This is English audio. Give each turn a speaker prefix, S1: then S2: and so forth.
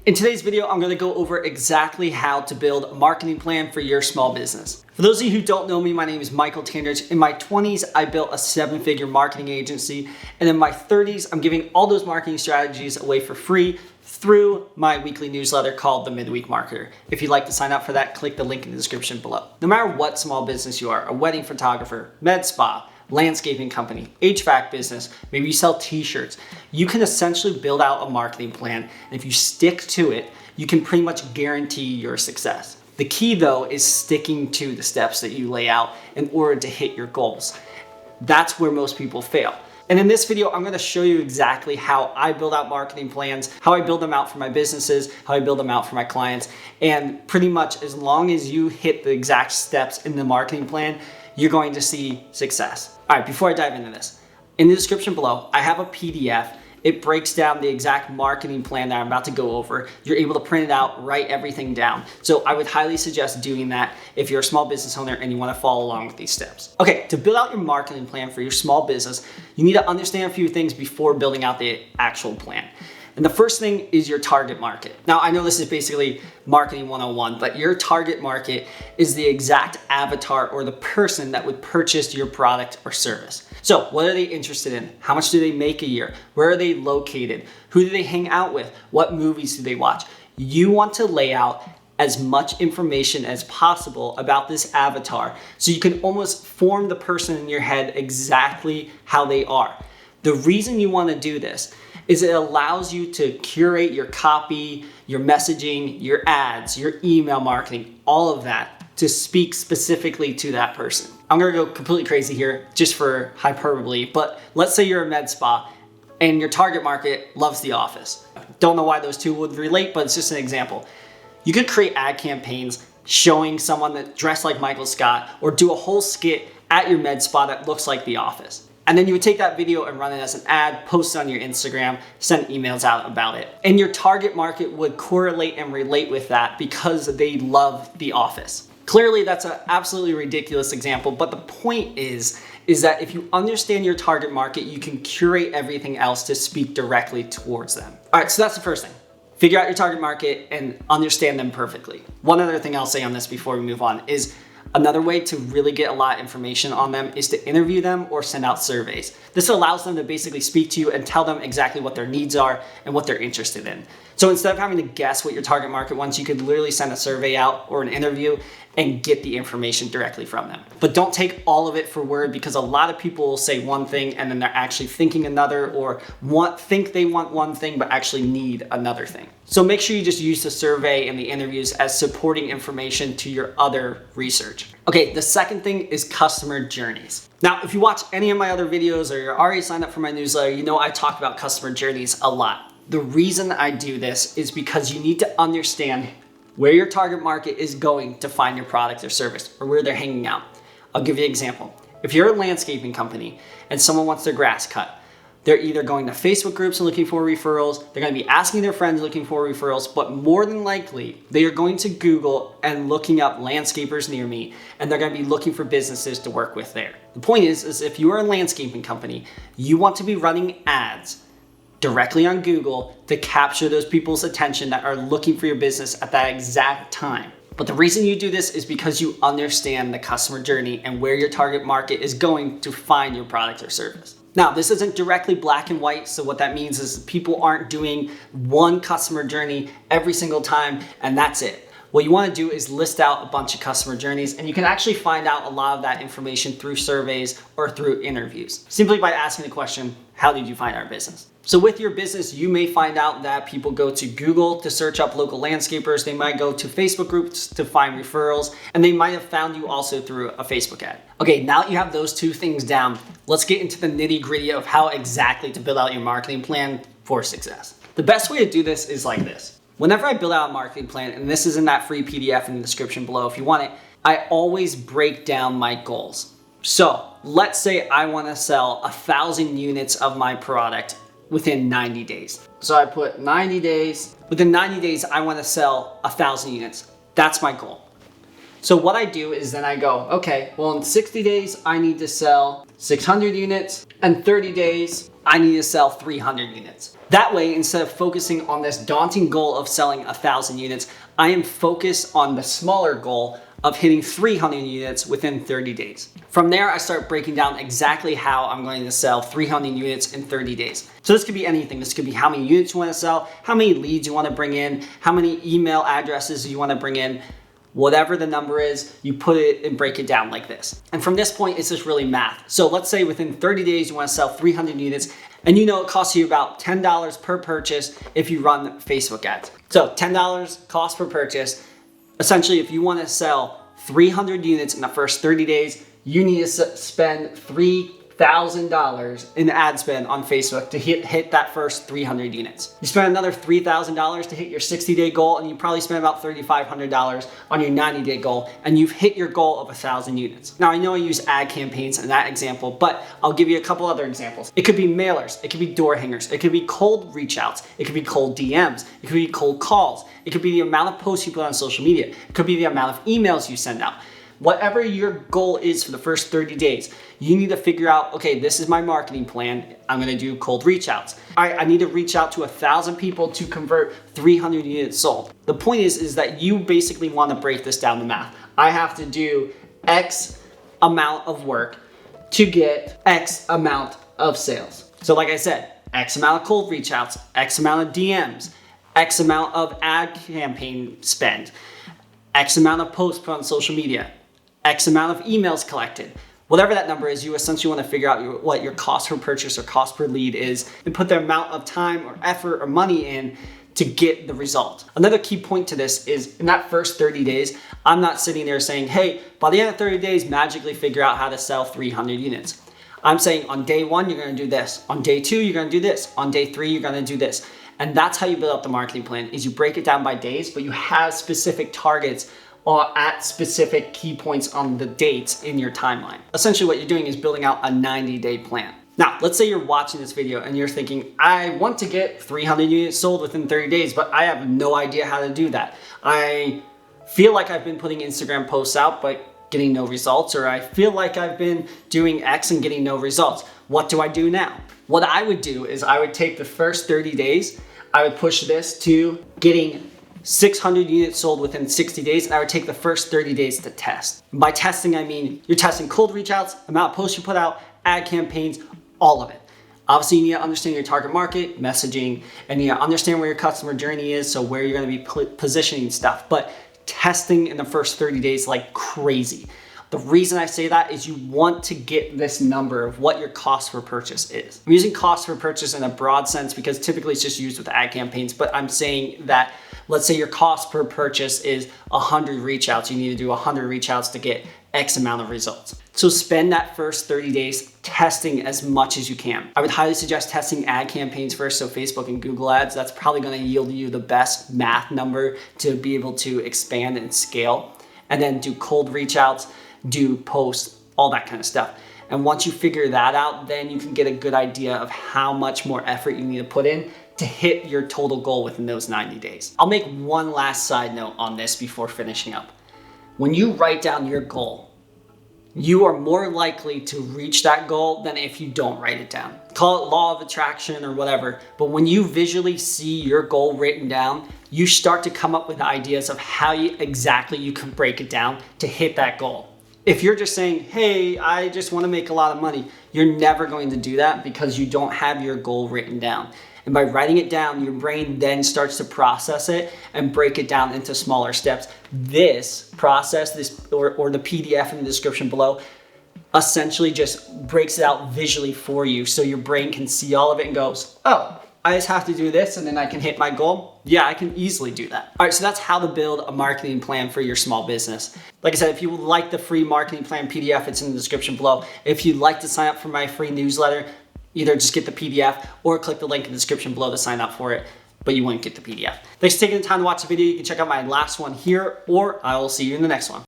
S1: In today's video, I'm going to go over exactly how to build a marketing plan for your small business. For those of you who don't know me, my name is Michael Tandridge. In my 20s, I built a 7-figure marketing agency, and in my 30s, I'm giving all those marketing strategies away for free through my weekly newsletter called The Midweek Marketer. If you'd like to sign up for that, click the link in the description below. No matter what small business you are, a wedding photographer, med spa, landscaping company, HVAC business, maybe you sell t-shirts, you can essentially build out a marketing plan, and if you stick to it, you can pretty much guarantee your success. The key though is sticking to the steps that you lay out in order to hit your goals. That's where most people fail. And in this video, I'm gonna show you exactly how I build out marketing plans, how I build them out for my businesses, how I build them out for my clients, and pretty much as long as you hit the exact steps in the marketing plan, you're going to see success. All right, before I dive into this, in the description below, I have a PDF. It breaks down the exact marketing plan that I'm about to go over. You're able to print it out, write everything down. So I would highly suggest doing that if you're a small business owner and you want to follow along with these steps. Okay, to build out your marketing plan for your small business, you need to understand a few things before building out the actual plan. And the first thing is your target market. Now, I know this is basically marketing 101, but your target market is the exact avatar or the person that would purchase your product or service. So what are they interested in? How much do they make a year? Where are they located? Who do they hang out with? What movies do they watch? You want to lay out as much information as possible about this avatar so you can almost form the person in your head exactly how they are. The reason you want to do this is it allows you to curate your copy, your messaging, your ads, your email marketing, all of that to speak specifically to that person. I'm gonna go completely crazy here just for hyperbole, but let's say you're a med spa and your target market loves The Office. Don't know why those two would relate, but it's just an example. You could create ad campaigns showing someone that dressed like Michael Scott or do a whole skit at your med spa that looks like The Office. And then you would take that video and run it as an ad, post it on your Instagram, send emails out about it. And your target market would correlate and relate with that because they love The Office. Clearly, that's an absolutely ridiculous example, but the point is that if you understand your target market, you can curate everything else to speak directly towards them. All right, so that's the first thing. Figure out your target market and understand them perfectly. One other thing I'll say on this before we move on is another way to really get a lot of information on them is to interview them or send out surveys. This allows them to basically speak to you and tell them exactly what their needs are and what they're interested in. So instead of having to guess what your target market wants, you could literally send a survey out or an interview and get the information directly from them. But don't take all of it for word because a lot of people will say one thing and then they're actually thinking another or think they want one thing but actually need another thing. So make sure you just use the survey and the interviews as supporting information to your other research. Okay, the second thing is customer journeys. Now, if you watch any of my other videos or you're already signed up for my newsletter, you know I talk about customer journeys a lot. The reason I do this is because you need to understand where your target market is going to find your product or service or where they're hanging out. I'll give you an example. If you're a landscaping company and someone wants their grass cut, they're either going to Facebook groups and looking for referrals, they're going to be asking their friends looking for referrals, but more than likely, they are going to Google and looking up landscapers near me, and they're going to be looking for businesses to work with there. The point is if you are a landscaping company, you want to be running ads directly on Google to capture those people's attention that are looking for your business at that exact time. But the reason you do this is because you understand the customer journey and where your target market is going to find your product or service. Now, this isn't directly black and white, so what that means is people aren't doing one customer journey every single time and that's it. What you want to do is list out a bunch of customer journeys, and you can actually find out a lot of that information through surveys or through interviews, simply by asking the question, how did you find our business? So with your business, you may find out that people go to Google to search up local landscapers, they might go to Facebook groups to find referrals, and they might have found you also through a Facebook ad. Okay, now that you have those two things down, let's get into the nitty-gritty of how exactly to build out your marketing plan for success. The best way to do this is like this. Whenever I build out a marketing plan, and this is in that free PDF in the description below if you want it, I always break down my goals. So let's say I want to sell 1,000 units of my product within 90 days. So I put 90 days. Within 90 days, I want to sell 1,000 units. That's my goal. So what I do is then I go, okay, well in 60 days, I need to sell 600 units, and 30 days, I need to sell 300 units. That way, instead of focusing on this daunting goal of selling 1,000 units, I am focused on the smaller goal of hitting 300 units within 30 days. From there, I start breaking down exactly how I'm going to sell 300 units in 30 days. So this could be anything. This could be how many units you want to sell, how many leads you want to bring in, how many email addresses you want to bring in. Whatever the number is, you put it and break it down like this. And from this point, it's just really math. So let's say within 30 days, you want to sell 300 units, and you know it costs you about $10 per purchase if you run Facebook ads. So $10 cost per purchase. Essentially, if you want to sell 300 units in the first 30 days, you need to spend $3,000 in ad spend on Facebook to hit that first 300 units. You spend another $3,000 to hit your 60-day goal, and you probably spend about $3,500 on your 90-day goal, and you've hit your goal of 1,000 units. Now, I know I use ad campaigns in that example, but I'll give you a couple other examples. It could be mailers, it could be door hangers, it could be cold reach outs, it could be cold DMs, it could be cold calls, it could be the amount of posts you put on social media, it could be the amount of emails you send out. Whatever your goal is for the first 30 days, you need to figure out, okay, this is my marketing plan. I'm gonna do cold reach outs. All right, I need to reach out to 1,000 people to convert 300 units sold. The point is that you basically wanna break this down to math. I have to do X amount of work to get X amount of sales. So like I said, X amount of cold reach outs, X amount of DMs, X amount of ad campaign spend, X amount of posts put on social media, X amount of emails collected. Whatever that number is, you essentially want to figure out what your cost per purchase or cost per lead is and put the amount of time or effort or money in to get the result. Another key point to this is in that first 30 days, I'm not sitting there saying, hey, by the end of 30 days, magically figure out how to sell 300 units. I'm saying on day 1, you're going to do this. On day 2, you're going to do this. On day 3, you're going to do this. And that's how you build up the marketing plan, is you break it down by days, but you have specific targets at specific key points on the dates in your timeline. Essentially what you're doing is building out a 90-day plan. Now, let's say you're watching this video and you're thinking, I want to get 300 units sold within 30 days, but I have no idea how to do that. I feel like I've been putting Instagram posts out, but getting no results, or I feel like I've been doing X and getting no results. What do I do now? What I would do is I would take the first 30 days, I would push this to getting 600 units sold within 60 days, and I would take the first 30 days to test. And by testing, I mean you're testing cold reach outs, amount of posts you put out, ad campaigns, all of it. Obviously, you need to understand your target market, messaging, and you need to understand where your customer journey is, so where you're gonna be positioning stuff. But testing in the first 30 days like crazy. The reason I say that is you want to get this number of what your cost per purchase is. I'm using cost per purchase in a broad sense because typically it's just used with ad campaigns, but I'm saying that let's say your cost per purchase is 100 reach outs. You need to do 100 reach outs to get X amount of results. So spend that first 30 days testing as much as you can. I would highly suggest testing ad campaigns first, so Facebook and Google ads. That's probably gonna yield you the best math number to be able to expand and scale. And then do cold reach outs, do posts, all that kind of stuff. And once you figure that out, then you can get a good idea of how much more effort you need to put in to hit your total goal within those 90 days. I'll make one last side note on this before finishing up. When you write down your goal, you are more likely to reach that goal than if you don't write it down. Call it law of attraction or whatever, but when you visually see your goal written down, you start to come up with ideas of how exactly you can break it down to hit that goal. If you're just saying, hey, I just want to make a lot of money, you're never going to do that because you don't have your goal written down. And by writing it down, your brain then starts to process it and break it down into smaller steps. This process, or the PDF in the description below, essentially just breaks it out visually for you so your brain can see all of it and goes, oh, I just have to do this and then I can hit my goal. Yeah, I can easily do that. All right, so that's how to build a marketing plan for your small business. Like I said, if you would like the free marketing plan PDF, it's in the description below. If you'd like to sign up for my free newsletter, either just get the PDF or click the link in the description below to sign up for it, but you won't get the PDF. Thanks for taking the time to watch the video. You can check out my last one here, or I will see you in the next one.